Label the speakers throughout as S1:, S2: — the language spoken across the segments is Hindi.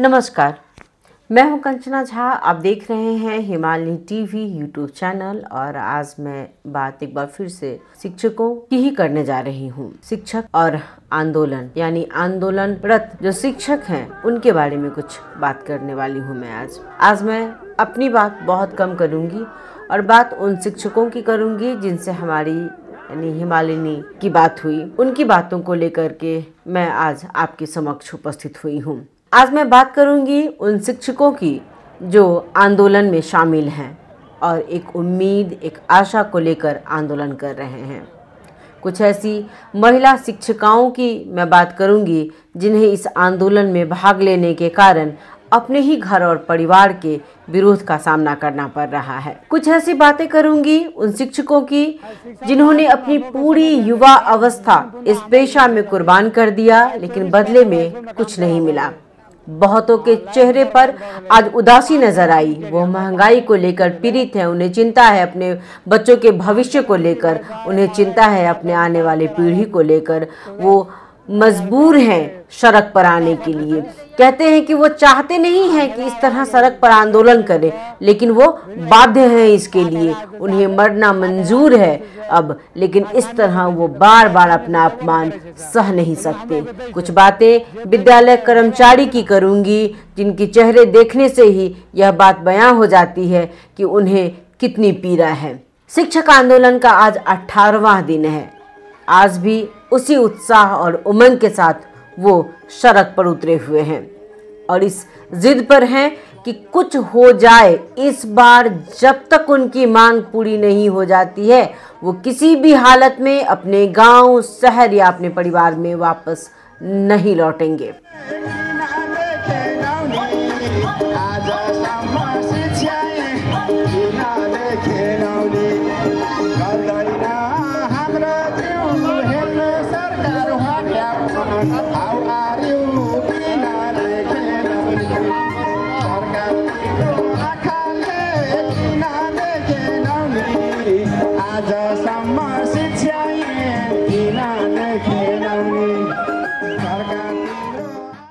S1: नमस्कार, मैं हूं कंचना झा। आप देख रहे हैं हिमालय टीवी यूट्यूब चैनल और आज मैं बात एक बार फिर से शिक्षकों की ही करने जा रही हूं। शिक्षक और आंदोलन यानी आंदोलनरत जो शिक्षक हैं उनके बारे में कुछ बात करने वाली हूं मैं आज मैं अपनी बात बहुत कम करूंगी और बात उन शिक्षकों की करूंगी जिनसे हमारी यानी हिमालयनी की बात हुई। उनकी बातों को लेकर के मैं आज आपके समक्ष उपस्थित हुई हूँ। आज मैं बात करूंगी उन शिक्षकों की जो आंदोलन में शामिल हैं और एक उम्मीद, एक आशा को लेकर आंदोलन कर रहे हैं। कुछ ऐसी महिला शिक्षिकाओं की मैं बात करूंगी जिन्हें इस आंदोलन में भाग लेने के कारण अपने ही घर और परिवार के विरोध का सामना करना पड़ रहा है। कुछ ऐसी बातें करूंगी उन शिक्षकों की जिन्होंने अपनी पूरी युवा अवस्था इस पेशा में कुर्बान कर दिया, लेकिन बदले में कुछ नहीं मिला। बहुतों के चेहरे पर आज उदासी नजर आई। वो महंगाई को लेकर पीड़ित हैं, उन्हें चिंता है अपने बच्चों के भविष्य को लेकर, उन्हें चिंता है अपने आने वाली पीढ़ी को लेकर। वो मजबूर हैं सड़क पर आने के लिए। कहते हैं कि वो चाहते नहीं हैं कि इस तरह सड़क पर आंदोलन करें, लेकिन वो बाध्य हैं इसके लिए। उन्हें मरना मंजूर है अब, लेकिन इस तरह वो बार बार अपना अपमान सह नहीं सकते। कुछ बातें विद्यालय कर्मचारी की करूंगी जिनके चेहरे देखने से ही यह बात बयां हो जाती है कि उन्हें कितनी पीड़ा है। शिक्षक आंदोलन का आज 18वां दिन है। आज भी उसी उत्साह और उमंग के साथ वो सड़क पर उतरे हुए हैं और इस जिद पर हैं कि कुछ हो जाए इस बार। जब तक उनकी मांग पूरी नहीं हो जाती है वो किसी भी हालत में अपने गांव, शहर या अपने परिवार में वापस नहीं लौटेंगे।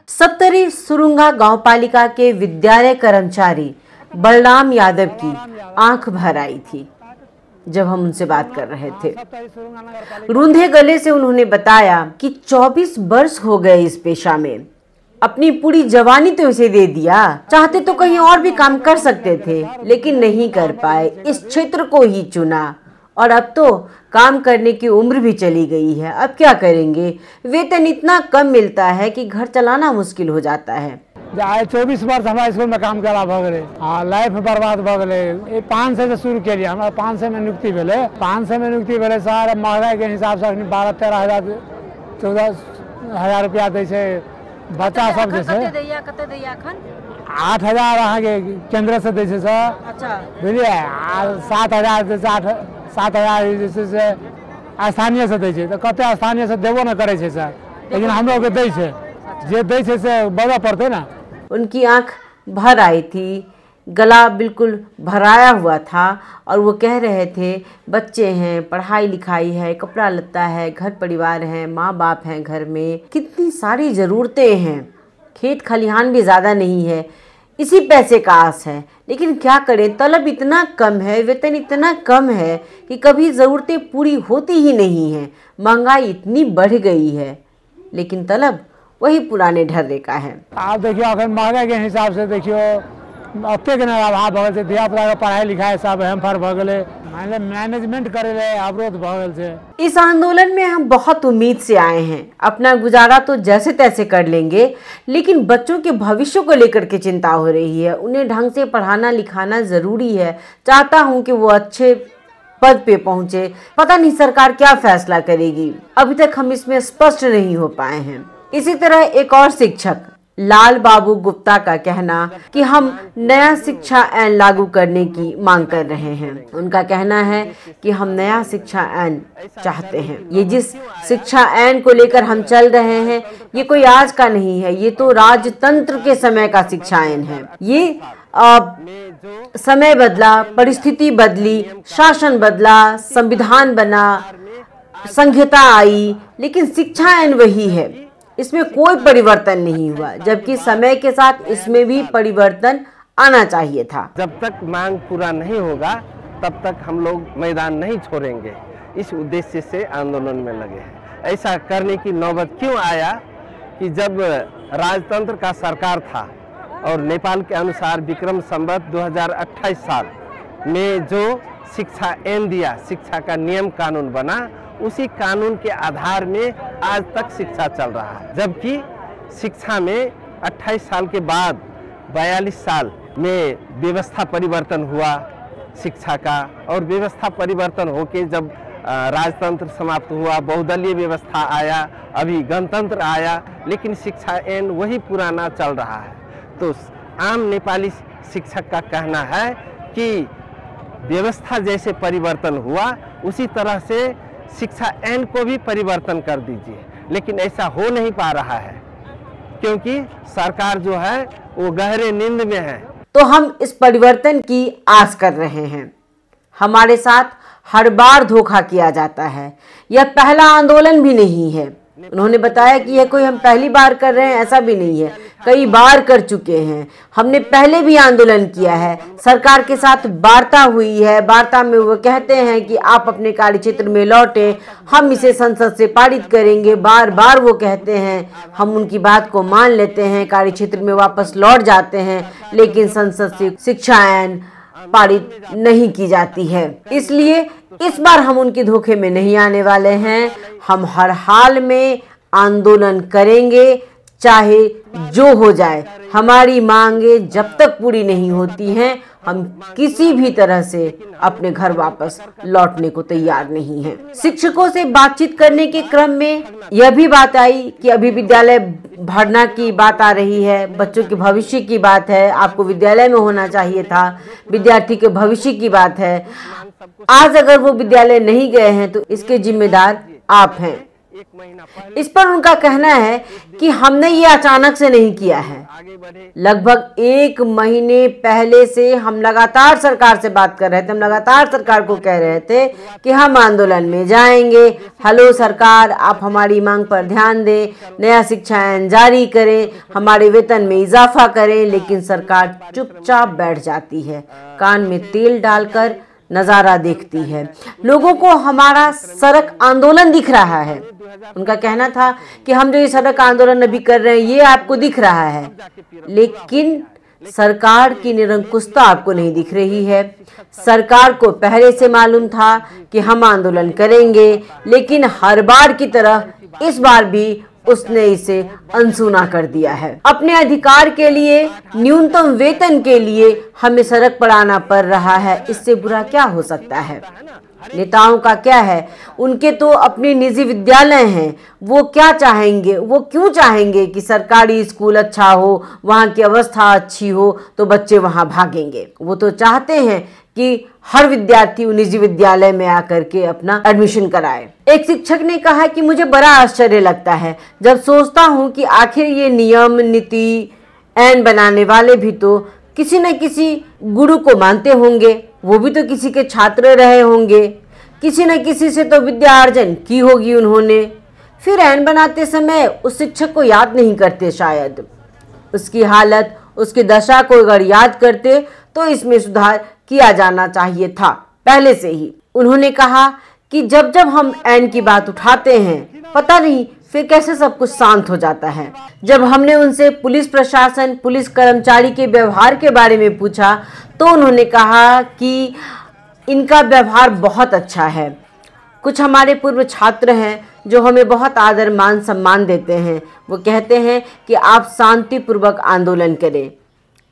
S1: सप्तरी सुरुंगा गांव पालिका के विद्यालय कर्मचारी बलराम यादव की आंख भर आई थी जब हम उनसे बात कर रहे थे। रूंधे गले से उन्होंने बताया कि 24 वर्ष हो गए इस पेशा में, अपनी पूरी जवानी तो इसे दे दिया। चाहते तो कहीं और भी काम कर सकते थे, लेकिन नहीं कर पाए, इस क्षेत्र को ही चुना और अब तो काम करने की उम्र भी चली गई है। अब क्या करेंगे? वेतन इतना कम मिलता है कि घर चलाना मुश्किल हो जाता है।
S2: 24 वर्ष हमारा स्कूल में काम करा भगले, लाइफ बर्बाद भगले। 500 से शुरू के लिए हमारा 500 में नियुक्ति भेले। 500 में नियुक्ति भेले सर, महंगाई के हिसाब से 12-13 हजार 14 हजार रुपया दै छै। बच्चा सब जे छै 8,000 अहाँ के केंद्र से दै छै सर। अच्छा, बुझलिए। 7,000 जे 7,000 जे छै से स्थानीय से दै छै। तो कते स्थानीय से देबो न करे छै सर, लेकिन हमरो के दै छै, जे दै छै से बड़ा पड़ते ना।
S1: उनकी आंख भर आई थी, गला बिल्कुल भराया हुआ था और वो कह रहे थे बच्चे हैं, पढ़ाई लिखाई है, कपड़ा लत्ता है, घर परिवार है, माँ बाप हैं घर में, कितनी सारी ज़रूरतें हैं, खेत खलिहान भी ज़्यादा नहीं है, इसी पैसे का आस है। लेकिन क्या करें, तलब इतना कम है, वेतन इतना कम है कि कभी ज़रूरतें पूरी होती ही नहीं हैं। महंगाई इतनी बढ़ गई है, लेकिन तलब वही पुराने ढर्रे का है।
S2: आप देखियो अगर महंगाई के हिसाब से देखियो अत्ते के अभाव भगल से, धिया पुता के पढ़ाई लिखाई सब हेम्फर भगले, मैनेजमेंट करे ले अवरोध भगल से।
S1: इस आंदोलन में हम बहुत उम्मीद से आए हैं, अपना गुजारा तो जैसे तैसे कर लेंगे, लेकिन बच्चों के भविष्य को लेकर के चिंता हो रही है। उन्हें ढंग से पढ़ाना लिखाना जरूरी है। चाहता हूं कि वो अच्छे पद पे पहुंचे। पता नहीं सरकार क्या फैसला करेगी, अभी तक हम इसमें स्पष्ट नहीं हो पाए हैं। इसी तरह एक और शिक्षक लाल बाबू गुप्ता का कहना कि हम नया शिक्षा ऐन लागू करने की मांग कर रहे हैं। उनका कहना है कि हम नया शिक्षा ऐन चाहते हैं। ये जिस शिक्षा ऐन को लेकर हम चल रहे हैं ये कोई आज का नहीं है, ये तो राजतंत्र के समय का शिक्षा ऐन है। ये समय बदला, परिस्थिति बदली, शासन बदला, संविधान बना, संहिता आई, लेकिन शिक्षा ऐन वही है। इसमें कोई परिवर्तन नहीं हुआ, जबकि समय के साथ इसमें भी परिवर्तन आना चाहिए था।
S3: जब तक मांग पूरा नहीं होगा तब तक हम लोग मैदान नहीं छोड़ेंगे, इस उद्देश्य से आंदोलन में लगे हैं। ऐसा करने की नौबत क्यों आया कि जब राजतंत्र का सरकार था और नेपाल के अनुसार विक्रम संवत 2028 साल में जो शिक्षा ऐन दिया, शिक्षा का नियम कानून बना, उसी कानून के आधार में आज तक शिक्षा चल रहा है। जबकि शिक्षा में 28 साल के बाद 42 साल में व्यवस्था परिवर्तन हुआ शिक्षा का, और व्यवस्था परिवर्तन होके जब राजतंत्र समाप्त हुआ, बहुदलीय व्यवस्था आया, अभी गणतंत्र आया, लेकिन शिक्षा ऐन वही पुराना चल रहा है। तो आम नेपाली शिक्षक का कहना है कि व्यवस्था जैसे परिवर्तन हुआ उसी तरह से शिक्षा ऐन को भी परिवर्तन कर दीजिए, लेकिन ऐसा हो नहीं पा रहा है क्योंकि सरकार जो है वो गहरे नींद में है।
S1: तो हम इस परिवर्तन की आस कर रहे हैं। हमारे साथ हर बार धोखा किया जाता है, यह पहला आंदोलन भी नहीं है। उन्होंने बताया कि यह कोई हम पहली बार कर रहे हैं, ऐसा भी नहीं है, कई बार कर चुके हैं। हमने पहले भी आंदोलन किया है, सरकार के साथ वार्ता हुई है, वार्ता में वो कहते हैं कि आप अपने कार्यक्षेत्र में लौटें, हम इसे संसद से पारित करेंगे। बार बार वो कहते हैं, हम उनकी बात को मान लेते हैं, कार्यक्षेत्र में वापस लौट जाते हैं, लेकिन संसद से शिक्षा ऐन पारित नहीं की जाती है। इसलिए इस बार हम उनके धोखे में नहीं आने वाले हैं। हम हर हाल में आंदोलन करेंगे, चाहे जो हो जाए। हमारी मांगे जब तक पूरी नहीं होती हैं, हम किसी भी तरह से अपने घर वापस लौटने को तैयार नहीं हैं। शिक्षकों से बातचीत करने के क्रम में यह भी बात आई कि अभी विद्यालय भरना की बात आ रही है, बच्चों के भविष्य की बात है, आपको विद्यालय में होना चाहिए था, विद्यार्थी के भविष्य की बात है। आज अगर वो विद्यालय नहीं गए हैं तो इसके जिम्मेदार आप हैं। इस पर उनका कहना है कि हमने ये अचानक से नहीं किया है। लगभग 1 महीने पहले से हम लगातार सरकार से बात कर रहे थे, हम लगातार सरकार को कह रहे थे कि हम आंदोलन में जाएंगे। हेलो सरकार, आप हमारी मांग पर ध्यान दें, नया शिक्षा ऐन जारी करें, हमारे वेतन में इजाफा करें, लेकिन सरकार चुपचाप बैठ जाती है, कान में तेल डालकर नज़ारा देखती है। लोगों को हमारा सड़क आंदोलन दिख रहा है। उनका कहना था कि हम जो ये सड़क आंदोलन अभी कर रहे हैं ये आपको दिख रहा है, लेकिन सरकार की निरंकुशता आपको नहीं दिख रही है। सरकार को पहले से मालूम था कि हम आंदोलन करेंगे, लेकिन हर बार की तरह इस बार भी उसने इसे अनसुना कर दिया है। अपने अधिकार के लिए, न्यूनतम वेतन के लिए हमें सड़क पर आना पड़ रहा है, इससे बुरा क्या हो सकता है। नेताओं का क्या है, उनके तो अपने निजी विद्यालय हैं, वो क्या चाहेंगे, वो क्यों चाहेंगे कि सरकारी स्कूल अच्छा हो, वहाँ की अवस्था अच्छी हो तो बच्चे वहाँ भागेंगे। वो तो चाहते हैं कि हर विद्यार्थी निजी विद्यालय में आकर के अपना एडमिशन कराए। एक शिक्षक ने कहा कि मुझे बड़ा आश्चर्य लगता है जब सोचता हूँ कि आखिर ये नियम नीति ऐन बनाने वाले भी तो किसी न किसी गुरु को मानते होंगे, वो भी तो किसी के छात्र रहे होंगे, किसी न किसी से तो विद्या अर्जन की होगी उन्होंने, फिर ऐन बनाते समय उस शिक्षक को याद नहीं करते। शायद उसकी हालत, उसकी दशा को अगर याद करते तो इसमें सुधार किया जाना चाहिए था पहले से ही। उन्होंने कहा कि जब जब हम ऐन की बात उठाते हैं, पता नहीं फिर कैसे सब कुछ शांत हो जाता है। जब हमने उनसे पुलिस प्रशासन, पुलिस कर्मचारी के व्यवहार के बारे में पूछा तो उन्होंने कहा कि इनका व्यवहार बहुत अच्छा है। कुछ हमारे पूर्व छात्र हैं जो हमें बहुत आदर मान सम्मान देते हैं, वो कहते हैं कि आप शांतिपूर्वक आंदोलन करें,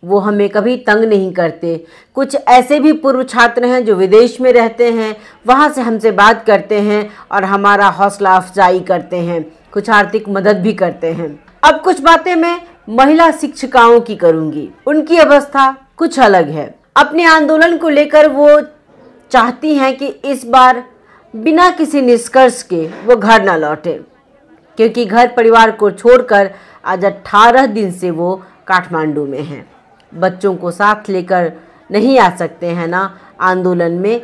S1: वो हमें कभी तंग नहीं करते। कुछ ऐसे भी पूर्व छात्र हैं जो विदेश में रहते हैं, वहाँ से हमसे बात करते हैं और हमारा हौसला अफजाई करते हैं, कुछ आर्थिक मदद भी करते हैं। अब कुछ बातें मैं महिला शिक्षिकाओं की करूँगी। उनकी अवस्था कुछ अलग है। अपने आंदोलन को लेकर वो चाहती हैं कि इस बार बिना किसी निष्कर्ष के वो घर न लौटे, क्योंकि घर परिवार को छोड़कर आज 18 दिन से वो काठमांडू में हैं। बच्चों को साथ लेकर नहीं आ सकते हैं ना आंदोलन में,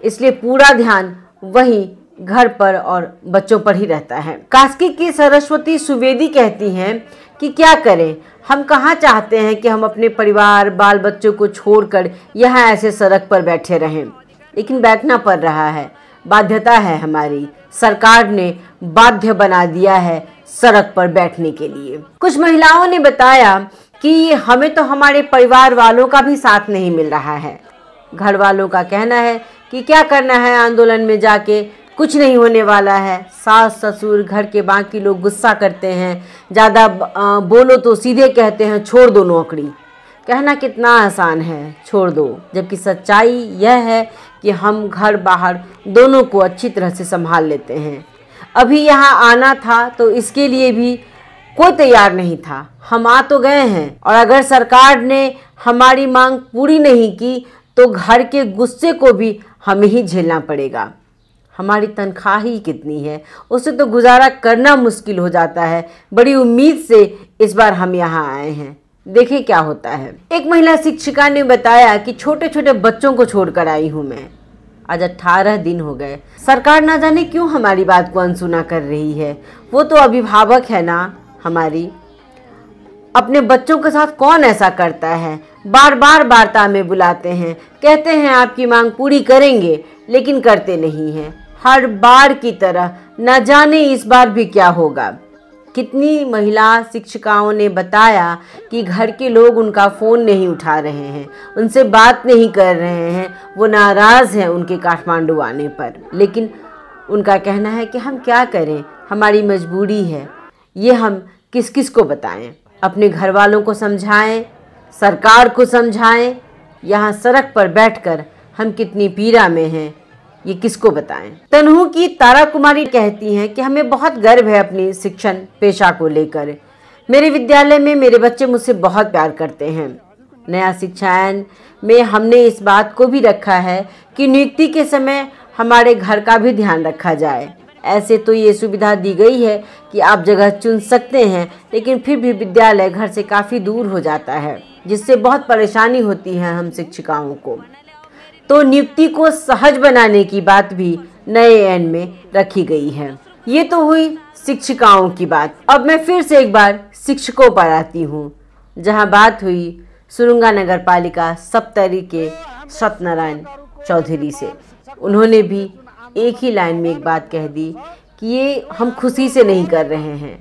S1: इसलिए पूरा ध्यान वहीं घर पर और बच्चों पर ही रहता है। कास्की की सरस्वती सुवेदी कहती हैं कि क्या करें, हम कहाँ चाहते हैं कि हम अपने परिवार बाल बच्चों को छोड़कर यहाँ ऐसे सड़क पर बैठे रहें, लेकिन बैठना पड़ रहा है, बाध्यता है हमारी। सरकार ने बाध्य बना दिया है सड़क पर बैठने के लिए। कुछ महिलाओं ने बताया कि हमें तो हमारे परिवार वालों का भी साथ नहीं मिल रहा है। घर वालों का कहना है कि क्या करना है आंदोलन में जाके, कुछ नहीं होने वाला है। सास ससुर घर के बाकी लोग गुस्सा करते हैं, ज़्यादा बोलो तो सीधे कहते हैं छोड़ दो नौकरी। कहना कितना आसान है, छोड़ दो, जबकि सच्चाई यह है कि हम घर बाहर दोनों को अच्छी तरह से संभाल लेते हैं। अभी यहाँ आना था तो इसके लिए भी कोई तैयार नहीं था, हम आ तो गए हैं, और अगर सरकार ने हमारी मांग पूरी नहीं की तो घर के गुस्से को भी हमें ही झेलना पड़ेगा। हमारी तनख्वाह ही कितनी है, उससे तो गुजारा करना मुश्किल हो जाता है। बड़ी उम्मीद से इस बार हम यहाँ आए हैं, देखें क्या होता है। एक महिला शिक्षिका ने बताया कि छोटे छोटे बच्चों को छोड़कर आई हूँ मैं, आज 18 दिन हो गए। सरकार ना जाने क्यों हमारी बात को अनसुना कर रही है। वो तो अभिभावक है ना हमारी, अपने बच्चों के साथ कौन ऐसा करता है। बार बार वार्ता में बुलाते हैं, कहते हैं आपकी मांग पूरी करेंगे, लेकिन करते नहीं हैं। हर बार की तरह, न जाने इस बार भी क्या होगा। कितनी महिला शिक्षिकाओं ने बताया कि घर के लोग उनका फ़ोन नहीं उठा रहे हैं, उनसे बात नहीं कर रहे हैं, वो नाराज़ हैं उनके काठमांडू आने पर। लेकिन उनका कहना है कि हम क्या करें, हमारी मजबूरी है। ये हम किस किस को बताएं, अपने घर वालों को समझाएं, सरकार को समझाएं, यहाँ सड़क पर बैठकर हम कितनी पीड़ा में हैं ये किसको बताएं। तनहू की तारा कुमारी कहती हैं कि हमें बहुत गर्व है अपनी शिक्षण पेशा को लेकर। मेरे विद्यालय में मेरे बच्चे मुझसे बहुत प्यार करते हैं। नया शिक्षा आइन में हमने इस बात को भी रखा है कि नियुक्ति के समय हमारे घर का भी ध्यान रखा जाए। ऐसे तो ये सुविधा दी गई है कि आप जगह चुन सकते हैं, लेकिन फिर भी विद्यालय घर से काफ़ी दूर हो जाता है, जिससे बहुत परेशानी होती है हम शिक्षिकाओं को। तो नियुक्ति को सहज बनाने की बात भी नए ऐन में रखी गई है। ये तो हुई शिक्षिकाओं की बात। अब मैं फिर से एक बार शिक्षकों पर आती हूँ, जहाँ बात हुई सुरुंगा नगर पालिका सप्तरी के सत्यनारायण चौधरी से। उन्होंने भी एक ही लाइन में एक बात कह दी कि ये हम खुशी से नहीं कर रहे हैं,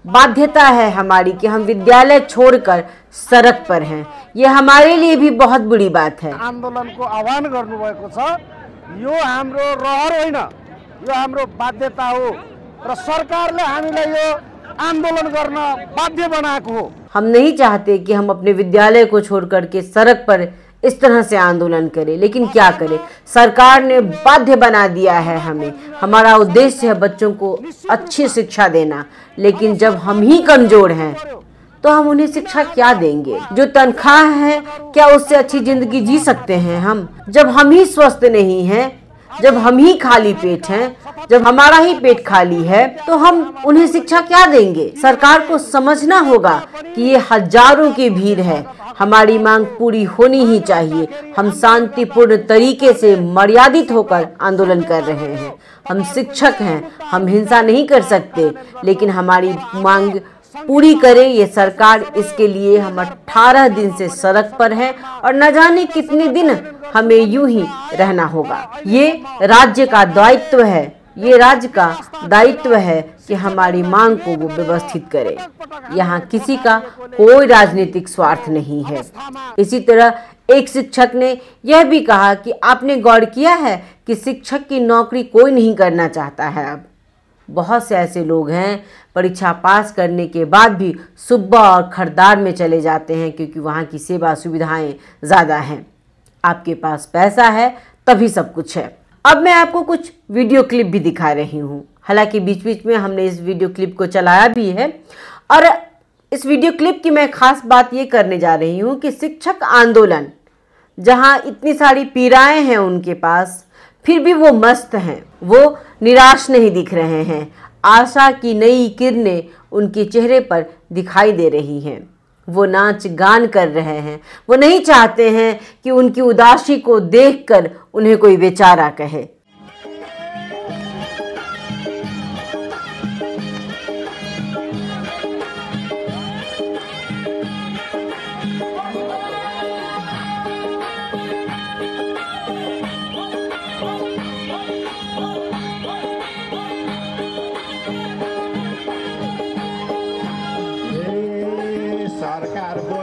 S1: बाध्यता है हमारी कि हम विद्यालय छोड़कर सड़क पर हैं। ये हमारे लिए भी बहुत बुरी बात है।
S4: आंदोलन को आह्वान गर्नुभएको छ, यो हाम्रो रहर होइन, यो हाम्रो बाध्यता हो र सरकारले हामीलाई यो आंदोलन गर्न बाध्य बनाएको हो।
S1: हम नहीं चाहते कि हम अपने विद्यालय को छोड़कर के सड़क पर इस तरह से आंदोलन करें, लेकिन क्या करें, सरकार ने बाध्य बना दिया है हमें। हमारा उद्देश्य है बच्चों को अच्छी शिक्षा देना, लेकिन जब हम ही कमजोर हैं तो हम उन्हें शिक्षा क्या देंगे। जो तनख्वाह है क्या उससे अच्छी जिंदगी जी सकते हैं हम? जब हम ही स्वस्थ नहीं हैं, जब हम ही खाली पेट हैं, जब हमारा ही पेट खाली है, तो हम उन्हें शिक्षा क्या देंगे। सरकार को समझना होगा कि ये हजारों की भीड़ है, हमारी मांग पूरी होनी ही चाहिए। हम शांतिपूर्ण तरीके से मर्यादित होकर आंदोलन कर रहे हैं। हम शिक्षक हैं, हम हिंसा नहीं कर सकते, लेकिन हमारी मांग पूरी करें ये सरकार। इसके लिए हम 18 दिन से सड़क पर हैं और न जाने कितने दिन हमें यूं ही रहना होगा। ये राज्य का दायित्व है, ये राज्य का दायित्व है कि हमारी मांग को वो व्यवस्थित करे। यहाँ किसी का कोई राजनीतिक स्वार्थ नहीं है। इसी तरह एक शिक्षक ने यह भी कहा कि आपने गौर किया है कि शिक्षक की नौकरी कोई नहीं करना चाहता है। अब बहुत से ऐसे लोग हैं परीक्षा पास करने के बाद भी सुब्बा और खरदार में चले जाते हैं, क्योंकि वहाँ की सेवा सुविधाएं ज़्यादा हैं। आपके पास पैसा है तभी सब कुछ है। अब मैं आपको कुछ वीडियो क्लिप भी दिखा रही हूँ। हालांकि बीच बीच में हमने इस वीडियो क्लिप को चलाया भी है, और इस वीडियो क्लिप की मैं खास बात ये करने जा रही हूँ कि शिक्षक आंदोलन, जहाँ इतनी सारी पीड़ाएं हैं उनके पास, फिर भी वो मस्त हैं, वो निराश नहीं दिख रहे हैं। आशा की नई किरणें उनके चेहरे पर दिखाई दे रही हैं। वो नाच गान कर रहे हैं। वो नहीं चाहते हैं कि उनकी उदासी को देखकर उन्हें कोई बेचारा कहे।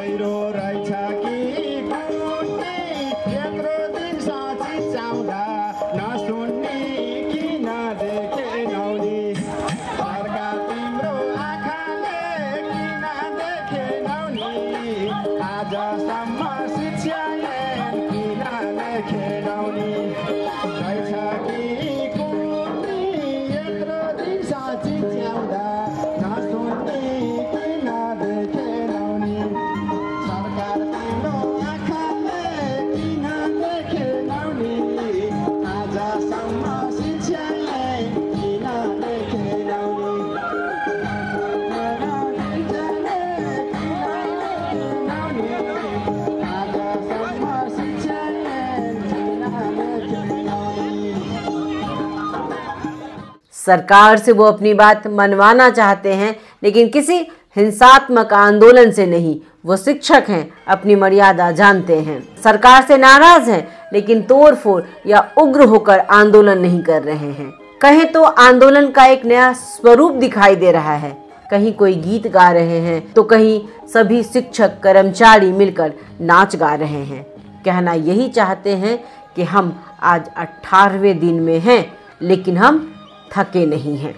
S5: गहिरो रहेछ कि कुन्नी यत्रो दिन साँची चाउँदा नसुन्ने किन देखेनौ नि सरकार तिम्रो आँखाले किन देखेनौ नि आजसम्म शिक्षाले किन देखेनौ नि रहेछ कि कुन्नी यत्रो दिन साँची च्याउँदा नसुन्ने किन देखेनौ नि सरकार तिम्रो आँखाले किन देखेनौ नि आजसम्म शिक्षाले किन देखेनौ नि आजसम्म शिक्षाले किन देखेनौ नि।
S1: सरकार से वो अपनी बात मनवाना चाहते हैं, लेकिन किसी हिंसात्मक आंदोलन से नहीं। वो शिक्षक हैं, अपनी मर्यादा जानते हैं। सरकार से नाराज हैं, लेकिन तोड़फोड़ या उग्र होकर आंदोलन नहीं कर रहे हैं। कहें तो आंदोलन का एक नया स्वरूप दिखाई दे रहा है। कहीं कोई गीत गा रहे हैं तो कहीं सभी शिक्षक कर्मचारी मिलकर नाच गा रहे हैं। कहना यही चाहते हैं कि हम आज 18वें दिन में हैं, लेकिन हम थके नहीं हैं।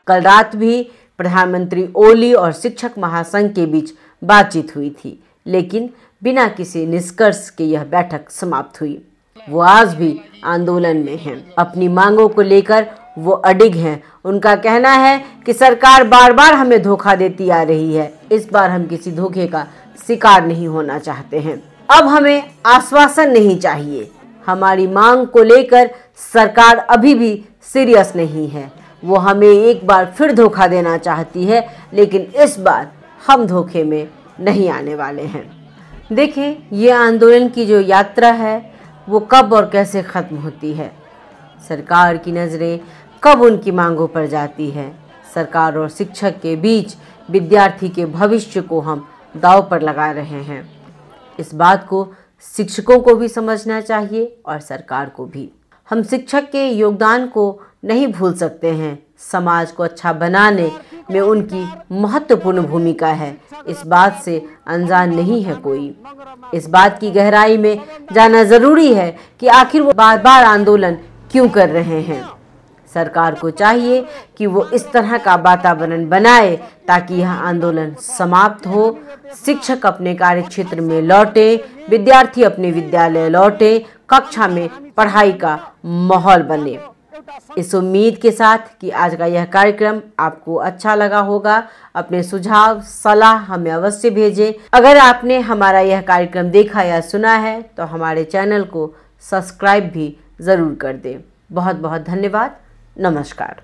S1: कल रात भी प्रधानमंत्री ओली और शिक्षक महासंघ के बीच बातचीत हुई थी, लेकिन बिना किसी निष्कर्ष के यह बैठक समाप्त हुई। वो आज भी आंदोलन में हैं। अपनी मांगों को लेकर वो अडिग हैं। उनका कहना है कि सरकार बार बार हमें धोखा देती आ रही है। इस बार हम किसी धोखे का शिकार नहीं होना चाहते हैं। अब हमें आश्वासन नहीं चाहिए। हमारी मांग को लेकर सरकार अभी भी सीरियस नहीं है। वो हमें एक बार फिर धोखा देना चाहती है, लेकिन इस बार हम धोखे में नहीं आने वाले हैं। देखिए, ये आंदोलन की जो यात्रा है वो कब और कैसे ख़त्म होती है। सरकार की नज़रें कब उनकी मांगों पर जाती है। सरकार और शिक्षक के बीच विद्यार्थी के भविष्य को हम दांव पर लगा रहे हैं। इस बात को शिक्षकों को भी समझना चाहिए और सरकार को भी। हम शिक्षक के योगदान को नहीं भूल सकते हैं। समाज को अच्छा बनाने में उनकी महत्वपूर्ण भूमिका है। इस बात से अनजान नहीं है कोई। इस बात की गहराई में जाना जरूरी है कि आखिर वो बार बार आंदोलन क्यों कर रहे हैं। सरकार को चाहिए कि वो इस तरह का वातावरण बनाए ताकि यह आंदोलन समाप्त हो, शिक्षक अपने कार्यक्षेत्र में लौटे, विद्यार्थी अपने विद्यालय लौटे, कक्षा में पढ़ाई का माहौल बने। इस उम्मीद के साथ कि आज का यह कार्यक्रम आपको अच्छा लगा होगा, अपने सुझाव सलाह हमें अवश्य भेजें। अगर आपने हमारा यह कार्यक्रम देखा या सुना है तो हमारे चैनल को सब्सक्राइब भी ज़रूर कर दें। बहुत बहुत धन्यवाद। नमस्कार।